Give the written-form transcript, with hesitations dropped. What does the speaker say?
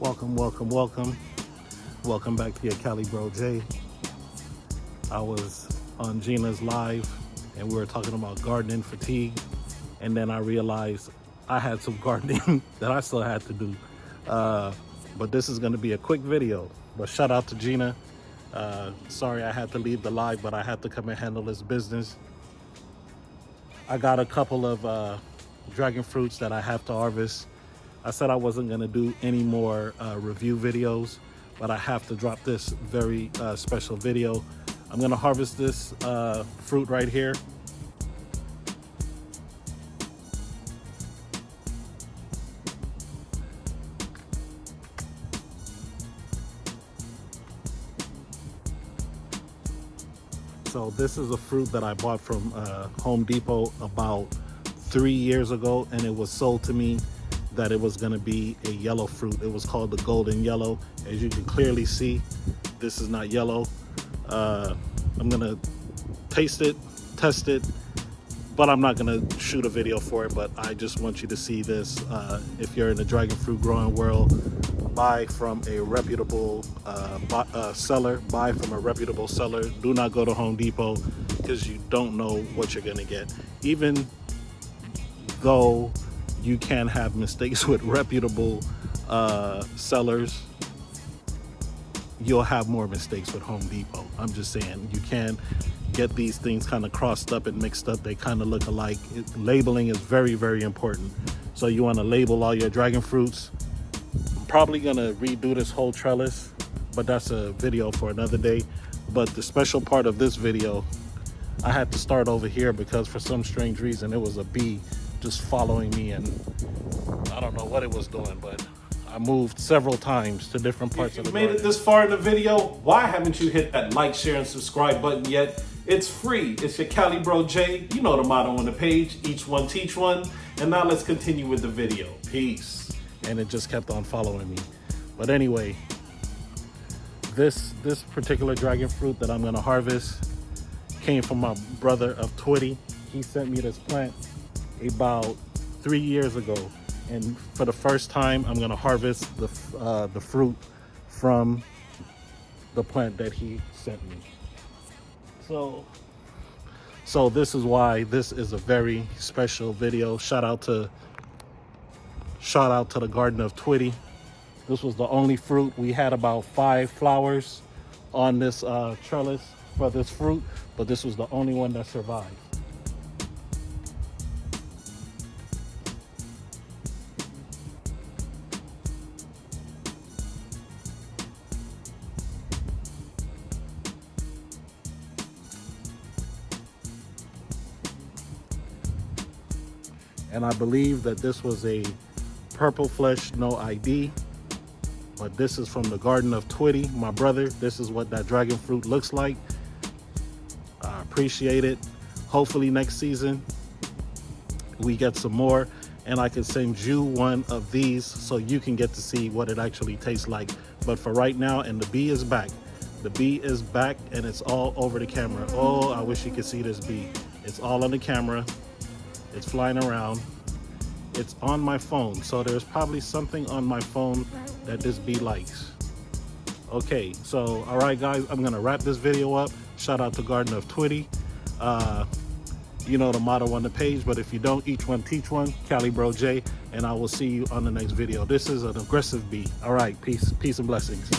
Welcome back to your Cali Bro J. I was on Gina's live and we were talking about gardening fatigue, and then I realized I had some gardening that I still had to do. But this is gonna be a quick video. But shout out to Gina. Sorry I had to leave the live, but I had to come and handle this business. I got a couple of dragon fruits that I have to harvest. I said I wasn't gonna do any more review videos, but I have to drop this very special video. I'm gonna harvest this fruit right here. So this is a fruit that I bought from Home Depot about 3 years ago, and it was sold to me that it was gonna be a yellow fruit. It was called the golden yellow. As you can clearly see, this is not yellow. I'm gonna taste it, test it, but I'm not gonna shoot a video for it, but I just want you to see this. If you're in the dragon fruit growing world, buy from a reputable seller. Buy from a reputable seller. Do not go to Home Depot, because you don't know what you're gonna get. Even though you can have mistakes with reputable sellers, you'll have more mistakes with Home Depot. I'm just saying, you can get these things kind of crossed up and mixed up. They kind of look alike. Labeling is very, very important. So you want to label all your dragon fruits. I'm probably gonna redo this whole trellis, but that's a video for another day. But the special part of this video, I had to start over here because for some strange reason it was a bee just following me, and I don't know what it was doing, but I moved several times to different parts of the garden. If you made it this far in the video, why haven't you hit that like, share, and subscribe button yet? It's free. It's your Cali Bro J. You know the motto on the page, each one teach one. And now let's continue with the video. Peace. And it just kept on following me. But anyway, this particular dragon fruit that I'm gonna harvest came from my brother of Twitty. He sent me this plant about 3 years ago, and for the first time I'm gonna harvest the fruit from the plant that he sent me. So this is why this is a very special video. Shout out to the Garden of Twitty. This was the only fruit. We had about 5 flowers on this trellis for this fruit, but this was the only one that survived. And I believe that this was a purple flesh, no ID, but this is from the Garden of Twitty, my brother. This is what that dragon fruit looks like. I appreciate it. Hopefully next season we get some more, and I can send you one of these so you can get to see what it actually tastes like. But for right now, and the bee is back. The bee is back, and it's all over the camera. Oh, I wish you could see this bee. It's all on the camera. It's flying around. It's on my phone, so there's probably something on my phone that this bee likes. Okay, so all right guys, I'm gonna wrap this video up. Shout out to Garden of Twitty. You know the motto on the page, but if you don't, each one teach one. Cali Bro J, and I will see you on the next video. This is an aggressive bee. All right, peace and blessings.